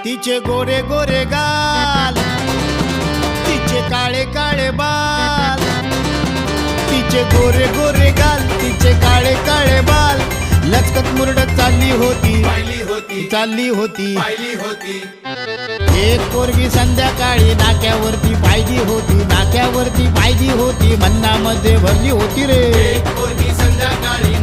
तिचे गोरे गोरे गाल, तिचे काळे काळे बाल, तिचे गोरे गोरे गाल, तिचे काळे काळे बाल, लचकत मुरडत चालली होती, चालली होती, एक पोरगी संध्याकाळी नाक्यावरती पाहिली होती, नाक्यावरती पाहिली होती, मन्नामध्ये भरली होती रे. एक पोरगी संध्याकाळी